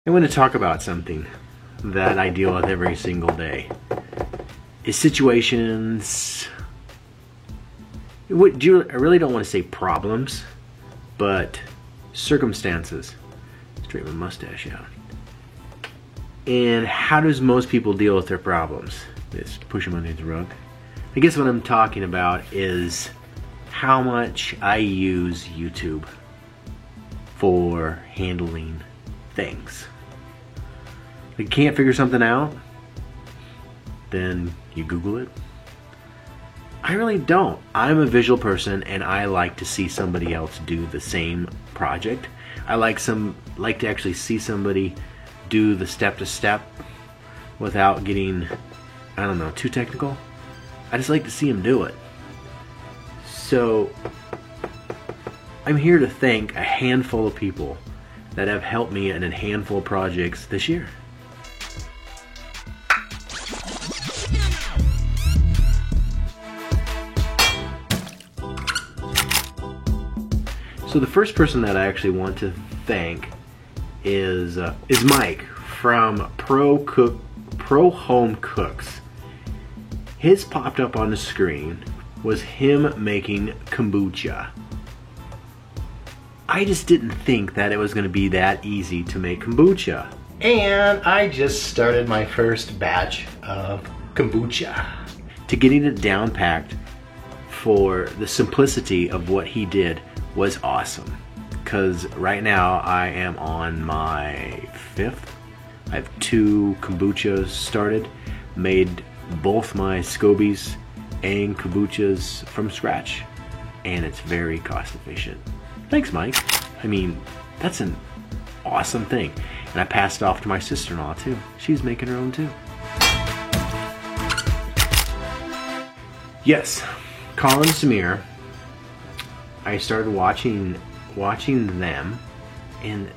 I want to talk about something that I deal with every single day. Is situations, I really don't want to say problems, but circumstances. Straighten my mustache out. And how does most people deal with their problems? Just push them under the rug. I guess what I'm talking about is how much I use YouTube for handling things. If you can't figure something out, then you Google it. I really don't. I'm a visual person and I like to see somebody else do the same project. I like to actually see somebody do the step-to-step without getting, I don't know, too technical. I just like to see them do it. So I'm here to thank a handful of people that have helped me in a handful of projects this year. So the first person that I actually want to thank is Mike from Pro Home Cooks. His popped up on the screen was him making kombucha. I just didn't think that it was going to be that easy to make kombucha. And I just started my first batch of kombucha. To getting it down packed for the simplicity of what he did was awesome. Because right now I am on my 5th. I have 2 kombuchas started, made both my scobies and kombuchas from scratch, and it's very cost efficient. Thanks, Mike. I mean, that's an awesome thing. And I passed it off to my sister-in-law too. She's making her own too. Yes, Colin and Samir, I started watching them, and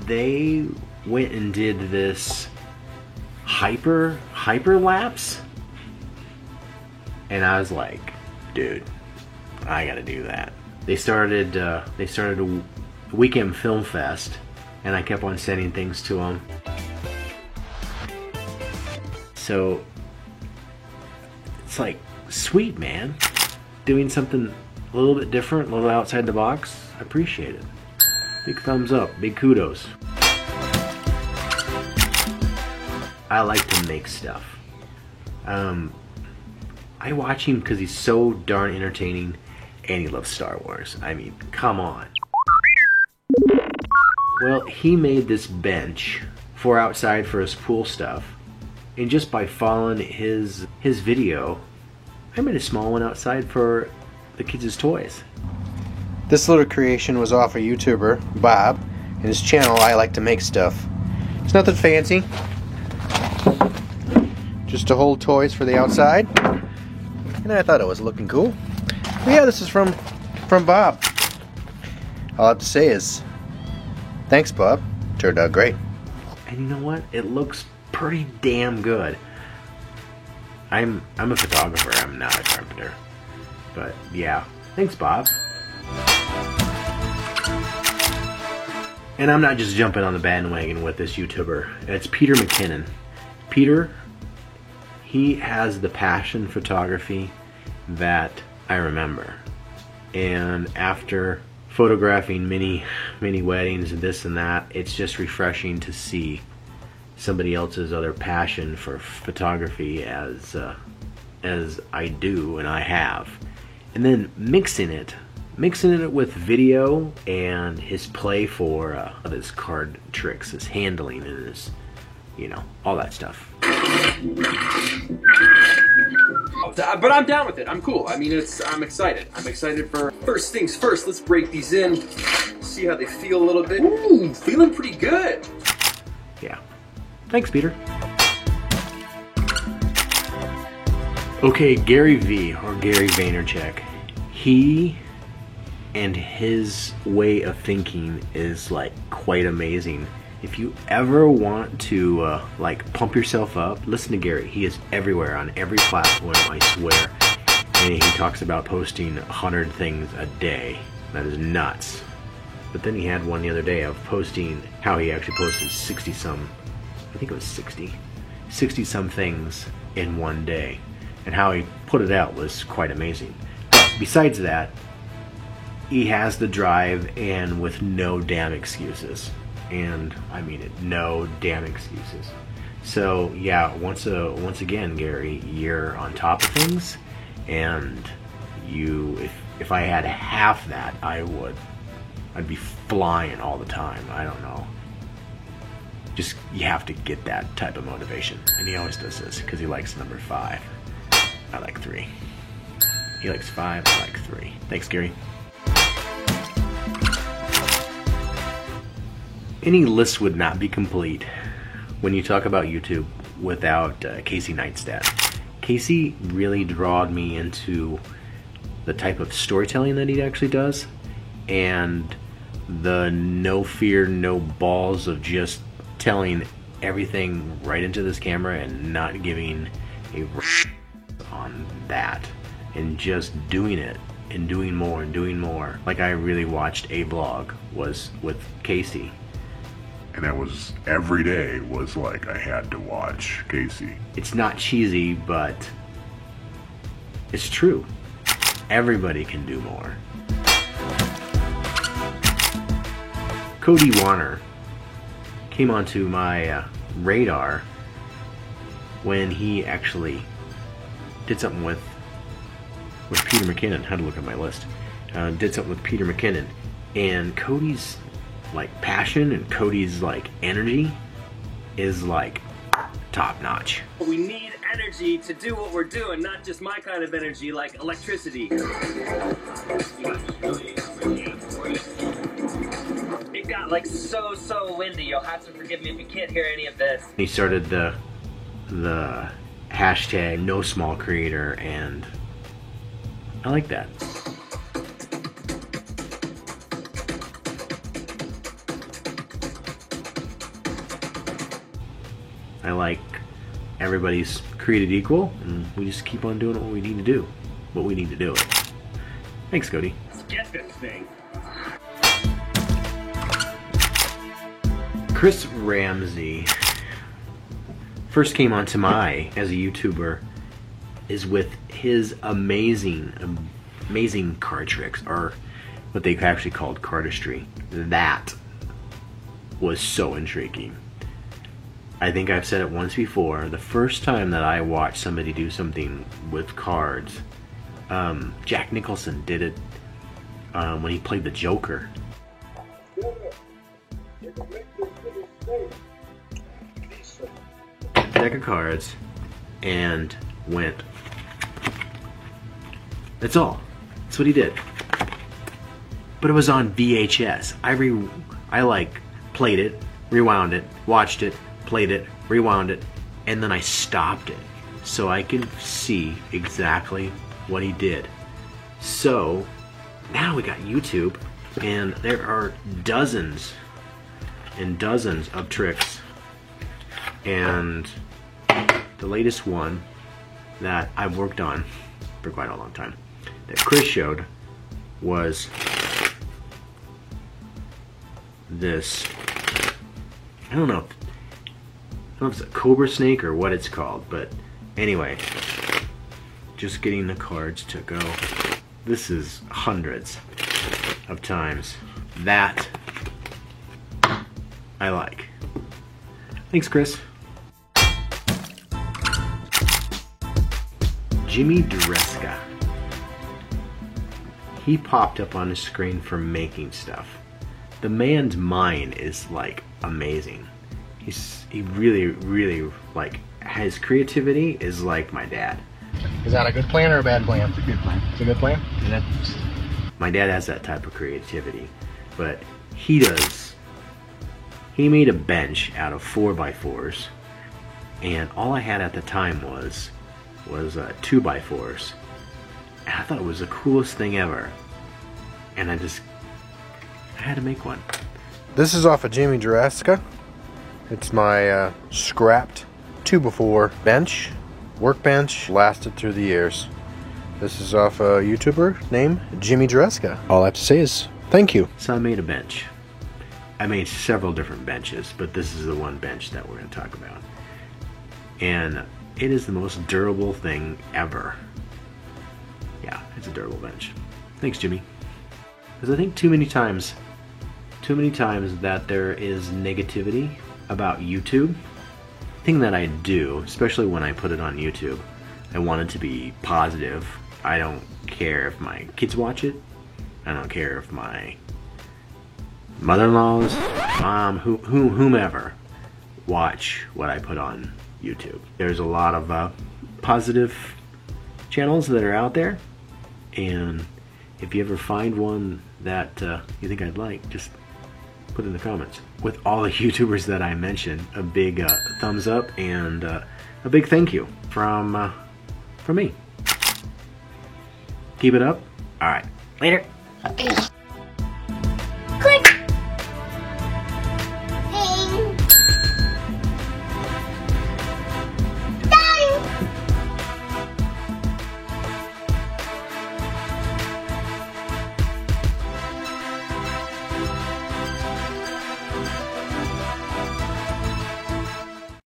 they went and did this hyperlapse, and I was like, dude, I gotta do that. They started a weekend film fest, and I kept on sending things to them. So it's like, sweet, man, doing something a little bit different, a little outside the box. I appreciate it. Big thumbs up, big kudos. I like to make stuff. I watch him because he's so darn entertaining, and he loves Star Wars. I mean, come on. Well, he made this bench for outside for his pool stuff, and just by following his video, I made a small one outside for the kids' toys. This little creation was off a YouTuber, Bob, and his channel, I Like to Make Stuff. It's nothing fancy. Just to hold toys for the outside. And I thought it was looking cool. But yeah, this is from Bob. All I have to say is, thanks, Bob. Turned out great. And you know what? It looks pretty damn good. I'm a photographer, I'm not a carpenter. But yeah, thanks, Bob. And I'm not just jumping on the bandwagon with this YouTuber. It's Peter McKinnon. Peter, he has the passion photography that I remember. And after photographing many weddings and this and that, it's just refreshing to see somebody else's other passion for photography as I do and I have. And then mixing it with video and his play for of his card tricks, his handling, and his, you know, all that stuff. But I'm down with it. I'm cool. I mean, I'm excited. I'm excited for first things first. Let's break these in, see how they feel a little bit. Ooh, feeling pretty good. Yeah. Thanks, Peter. Okay, Gary V, or Gary Vaynerchuk. He and his way of thinking is like quite amazing. If you ever want to like pump yourself up, listen to Gary. He is everywhere on every platform, I swear. And he talks about posting 100 things a day. That is nuts. But then he had one the other day of posting how he actually posted 60 some, I think it was 60 some things in one day. And how he put it out was quite amazing. But besides that, he has the drive and with no damn excuses. And I mean it, no damn excuses. So yeah, once again, Gary, you're on top of things, and if I had half that, I'd be flying all the time. I don't know. Just, you have to get that type of motivation. And he always does this because he likes number 5. I like 3. He likes 5, I like 3. Thanks, Gary. Any list would not be complete when you talk about YouTube without Casey Neistat. Casey really drawed me into the type of storytelling that he actually does, and the no fear, no balls of just telling everything right into this camera and not giving a on that, and just doing it and doing more and doing more. Like, I really watched a vlog was with Casey. And that was, every day was like I had to watch Casey. It's not cheesy, but it's true. Everybody can do more. Cody Warner came onto my radar when he actually did something with Peter McKinnon. Had to look at my list. Did something with Peter McKinnon, and Cody's like passion and Cody's like energy is like top notch. We need energy to do what we're doing, not just my kind of energy like electricity. It got like so windy. You'll have to forgive me if you can't hear any of this. He started the hashtag no small creator, and I like that. I like everybody's created equal, and we just keep on doing what we need to do. What we need to do. Thanks, Cody. Let's get this thing. Chris Ramsey first came onto my as a YouTuber is with his amazing card tricks, or what they actually called cardistry. That was so intriguing. I think I've said it once before. The first time that I watched somebody do something with cards, Jack Nicholson did it when he played the Joker. Deck of cards and went. That's all. That's what he did. But it was on VHS. I like played it, rewound it, watched it, played it, rewound it, and then I stopped it so I could see exactly what he did. So now we got YouTube, and there are dozens and dozens of tricks, and the latest one that I've worked on for quite a long time that Chris showed was this. I don't know if it's a cobra snake or what it's called, but anyway, just getting the cards to go. This is hundreds of times. That I like. Thanks, Chris. Jimmy Dreska. He popped up on the screen for making stuff. The man's mind is like amazing. He really like, his creativity is like my dad. Is that a good plan or a bad plan? It's a good plan. It's a good plan? My dad has that type of creativity, but he does. He made a bench out of 4x4s, and all I had at the time was 2x4s. And I thought it was the coolest thing ever, and I had to make one. This is off of Jimmy Dreska. It's my scrapped 2x4 bench, workbench, lasted through the years. This is off a YouTuber named Jimmy Dreska. All I have to say is, Thank you. So I made a bench. I made several different benches, but this is the one bench that we're going to talk about. And it is the most durable thing ever. Yeah, it's a durable bench. Thanks, Jimmy. Because I think too many times that there is negativity about YouTube. Thing that I do, especially when I put it on YouTube, I want it to be positive. I don't care if my kids watch it. I don't care if my mother-in-law's mom, whomever, watch what I put on YouTube. There's a lot of positive channels that are out there, and if you ever find one that you think I'd like, just put in the comments. With all the YouTubers that I mentioned, a big thumbs up and a big thank you from me. Keep it up. All right. Later.